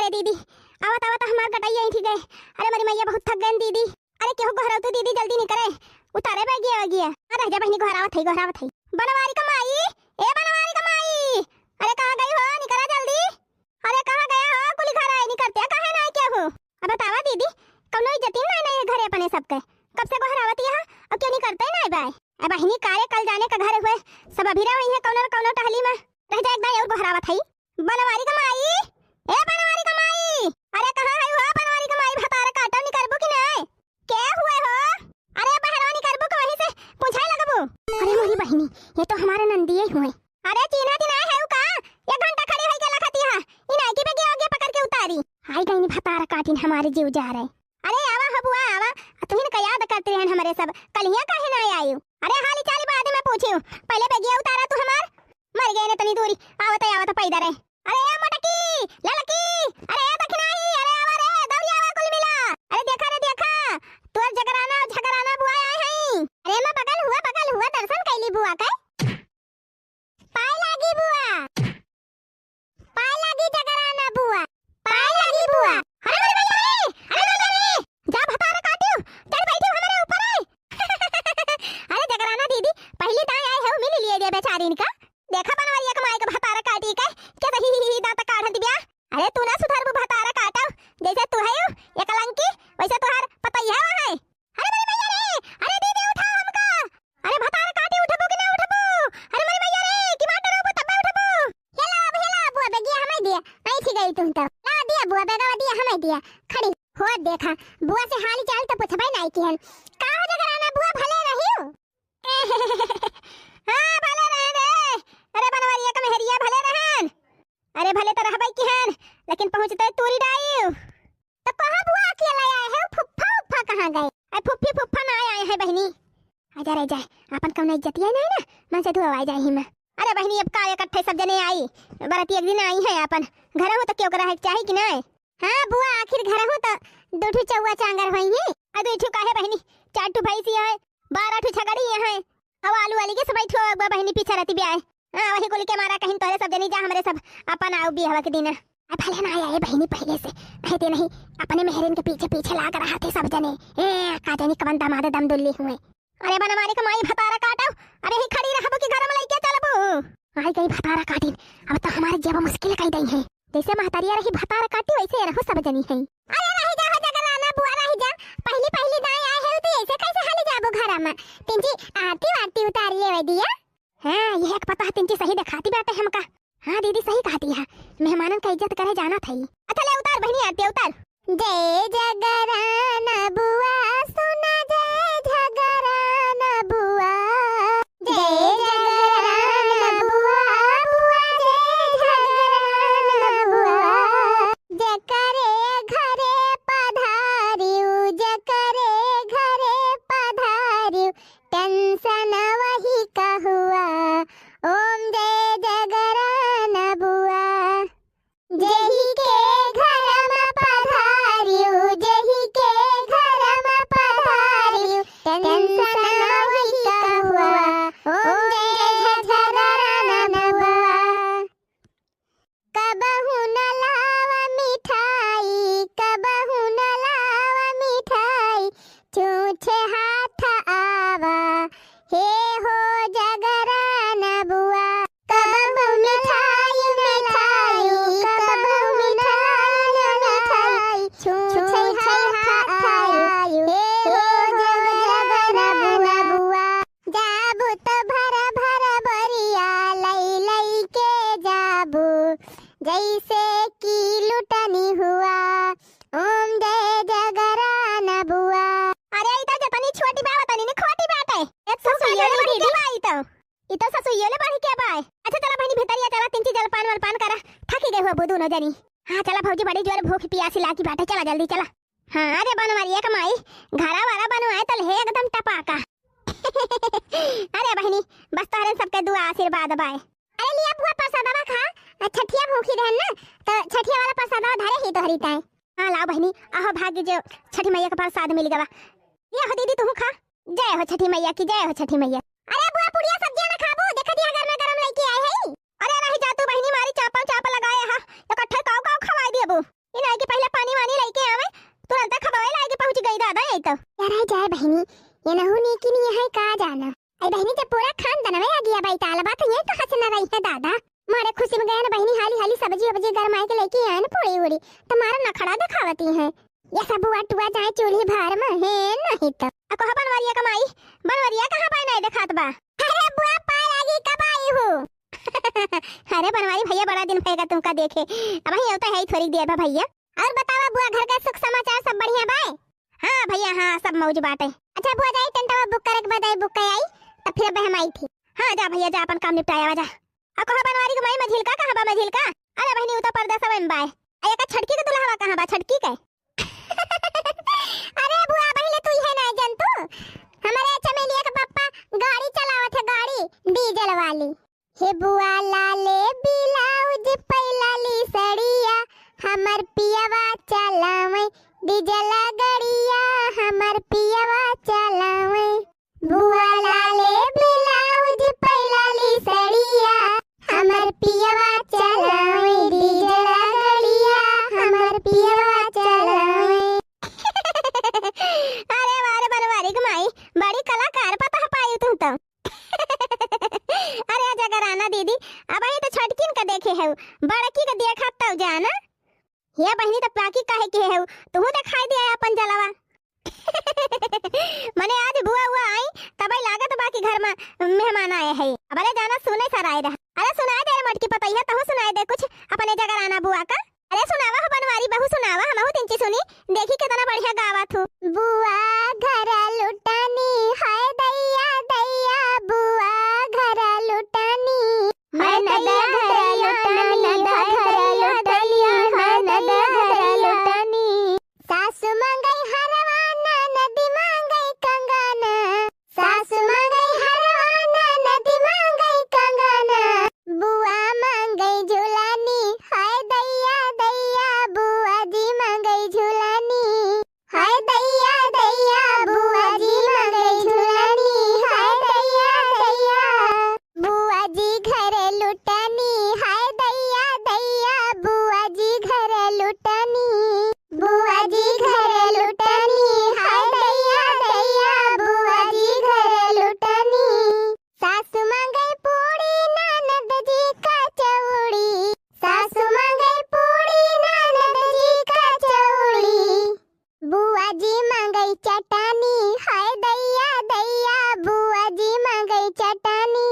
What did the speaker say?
गए दीदी, आवत आवत हमार गटैया ही गए। अरे मेरी मैया बहुत थक गई दीदी। अरे केहू घर तो दीदी जल्दी नहीं करे, उतारे बे गया अरे जा बहनी घरावत है। बनवारी कमाई, ए बनवारी कमाई, अरे कहां गई हो, निकरा जल्दी। अरे कहां गया हो, कुली घर आए नहीं करते काहे ना के हो। अब बतावा दीदी, कौनो इज्जत नहीं नहीं घरे अपने सबके, कब से घरावत यहां अब क्यों नहीं करते नहीं बाय। अब बहनी कारे कल जाने का घर हुए सब अभी रह है कौनो कौनो टहली में रह जाए एक और घरावत है। बनवारी कमाई, ए बनवारी कमाई, अरे कहां है हो बनवारी कमाई, भतार काटो नहीं करबो कि नहीं के हुए हो। अरे बहरवानी करबो के वहीं से पूछाई लगबो। अरे मोरी बहनी ये तो हमारे नंदिए हुए। अरे चीना दिन आए है का, 1 घंटा खड़ी है के लखती है इनाई की बेगे आगे पकड़ के उतारी। हाय गई भतार काटिन हमारे जीव जा रहे। अरे आवा हबुआ आवा, तुहिन का याद करते रहन हमारे सब कलिया काहे ना आयु। अरे हाली चाली बाद में पूछियो, पहले बेगिया उतारा तू हमार मर गए न तनी दूरी आवत पैदा रहे। अरे मटकी ललकी, अरे दखनाई, अरे आवा रे दौड़ी आवा कुल मिला। अरे देखा तोर झगराना बुआ आए हैं। अरे मैं बगल हुआ दर्शन कैली बुआ का पाए लागी बुआ, पाए लागी झगराना बुआ, पाए लागी बुआ। अरे अरे जा भतार काटियो चढ़ बैठी हमारे ऊपर है। अरे झगराना दीदी पहली दाई आए है मिल लिए दे बेचारीन का, देखा बनवारी कमाई का भतार काटी का के सही दांत काढ़ दिया। अरे तू ना सुधरबू भतार काटो, जैसे तू है ये कलंकी वैसे तोहार पता ही है। अरे मेरी मैया रे, अरे दीदी उठाओ हमका, अरे भतार काटी उठबो कि ना उठबो। अरे मेरी मैया रे कि मार डरो तब उठबो। हेला बुआ बेगिया हमें दिया नहीं थी गई तुम तो ला दिया बुआ बेगा दिया हमें दिया खड़ी हो। देखा बुआ से हाल चाल तो पूछबे नहीं किहन का हो जगराना बुआ भले रही हो। हां भले रहे रे, अरे बनवारिया का मेहरिया भले रहन, अरे भले तो रहबै किहन लेकिन पहुंचते तूरी डाई तो कहां बुआ अकेला आए है। फुफ्फा कहां गए, अरे फुफ्फा ना आए है बहनी। आजा रे जाए अपन कौन इज्जतिया नहीं ना मन से धुआ जाए ही मैं। अरे बहनी अब का इकट्ठे सब जने आई बराती एक दिन आई है अपन घर हो तो क्यों करा है चाहिए कि नहीं। हां बुआ आखिर घर हो तो दोठू चौवा चांगर होई है, आ दोठू काहे बहनी 4 ठू भैंसी है 12 ठू छगड़ी है, अब आलू वाली के सब ठो बहनी पीछे रहती भी आए। हां वही गोली के मारा कहीं तोरे सब जनी जा हमरे सब अपन आओ भी हवा के दिन। अब भले ना आए बहनी पहले से कहते नहीं अपने मेहरिन के पीछे ला कर रहा थे सब जने ए का जानी कवन दामाद दम दुल्ली हुए। अरे बनवारी कमाई भतारा काटो, अरे ही खड़ी रहबो कि घर में लेके चलबो। आई गई भतारा काटिन, अब तो हमारे जेब मुश्किल कई दई है, जैसे महतरिया रही भतारा काटी वैसे रहो सब जनी है। अरे रही जा हो जगराना बुआ रही जा, पहली दाई आए है तो ऐसे कैसे हाली जाबो घर में तिंजी आरती उतारिए वे दिया। हां ये एक पता तिंजी सही दिखाती बात है हमका। हां दीदी सही कहती है, मेहमानन का इज्जत करे जाना थई। अच्छा ले उतार बहनी आरती उतार। जय जगराना बुआ सुना जय जगराना बुआ, जय जगराना बुआ जय जगराना बुआ। जकरे घरे पधारियू जकरे घरे पधारियू टेंशन वही का हुआ। ओम जय जगराना बुआ, जही के घर में पधारियू जही के घर में पधारियू टेंशन वही का हुआ। ओम जय जगराना बुआ। कबहू न लावा मिठाई कबहू न लावा मिठाई, छूछे हाथ आवा हे हो जगराना बुआ। कबहू मिठाई कबहू मिठाई छूछे हाथ आयु हे हो जगराना बुआ। जाबू तो भर बरिया लई के जाबू जैसे की लुटनी हुआ। ओम जय जगराना बुआ। अरे ई तो जतनी छोटी बात तनी ने खोटी बात है, एक ससुइयो ले बढ़ी के बाई तो ई तो ससुइयो ले बढ़ी के बाई। अच्छा चला बहनी भीतरिया चला तिंची जलपान करा थकी गए हो बुदू न जानी। हां चला भौजी बड़ी जोर भूख प्यासी लागी बाटे चला जल्दी चला। हां अरे बनवारी कमाई घरा वाला बनवाए तल है एकदम टपाका। अरे बहनी बस तोहरे सबके दुआ आशीर्वाद बाय। अरे लिया बुआ प्रसादवा खा, छठिया भूखी रहन ना तो छठिया वाला प्रसादवा धरे ही तोहरी ताई। हां लाओ बहनी आहो भाग्य जो छठी मैया का प्रसाद मिल गवा। ये हो दीदी तू खा, जय हो छठी मैया की, जय हो छठी मैया। अरे बुआ पुड़िया सब्जियां ना खाबू देखा दिया घर में गरम लेके आए है। अरे रही जा तू बहनी मारी चापल लगाए हा इकट्ठे काव खवाई दिए बू इन ये नहुनी की नहीं है का जाना। आई बहनी जब पूरा खानदान में आ गया भाई ताला बात ये तो हंसना रही है दादा। मारे खुशी में गए ना बहनी हाली हाली सब्जी वब्जी गरमाए के लेके आए ना पूरी उड़ी तुम्हारा नखड़ा दिखावती है। ये सब बुआ टुआ जाए चूल्ही भार में है नहीं तो कहा बनवरिया कमाई बनवरिया कहां पाए नहीं दिखात बा। अरे बुआ पाए लगी कब आई हो। अरे बनवारी भैया बड़ा दिन भएगा तुमका देखे अब ही होता है थोड़ी देर बा भैया। और बतावा बुआ घर का सुख समाचार सब बढ़िया बाय। हां भैया हां सब मौज बाटे। अच्छा बुआ जाई टेंटवा बुक करे के बाद आई बुक आई तब फिर बहम आई थी। हां जा भैया जा अपन काम निपटाया जा। आ कहा बनवारी कमाई मझिल का कहां बा मझिल का। अरे बहनी उता पर्दा सब में बाय। आ का छटकी के दुल्हा कहां बा छटकी के। अरे बुआ पहले तू है ना जंतु हमारे चमेलिया का पापा गाड़ी चलावत है गाड़ी डीजल वाली। हे बुआ लाले ब्लाउज पैलाली सड़िया हमर पियवा चलावे डीजल गड़िया हमर पियवा चलावे। बुआ लाले ब्लाउज पैलाली सड़िया हमर पियवा चलावे डीजल गड़िया हमर पियवा चलावे। अरे वारे बनवारी कमाई बड़ी कलाकार पता है पाई तुम तो। अरे आजा कराना दीदी अब ही तो छटकिन का देखे है बड़की का देखा तब जाना। ये बहनी तो पाकी काहे के है तू दिखाई दे अपन जलवा। मने आज बुआ हुआ आई तब ही लागत बाकी घर में मेहमान आए हैं। अब अरे जाना सुने सर आए रहा। अरे सुनाए दे मटकी पता है तहु सुनाए दे कुछ अपने जगह आना बुआ का। अरे सुनावा हो बनवारी बहू सुनावा हमहु तिंची सुनी देखी कितना बढ़िया गावत हूं। बुआ घर लुटानी हाय दैया दैया बुआ घर लुटानी हाय दैया घर लुटानी हाय घर लुटानी सासु मंगई हरवाना नदी मंगई कंगना सासु मंगई हरवाना नदी मंगई कंगना बुआ मंगई झुलानी हाय दैया दैया बुआ जी मंगई झुलानी हाय दैया दैया बुआ जी मंगई झुलानी हाय दैया दैया बुआ जी घर लुटानी हाय दैया दैया बुआ जी घर लुटानी बुआ जी घर लुटानी हाय दैया दैया बुआ जी घर लुटानी सासु मंगई पूड़ी ननद जी का चौड़ी सासु मंगई पूड़ी ननद जी का चौड़ी बुआ जी मंगई चटानी हाय दैया दैया बुआ जी मंगई चटानी।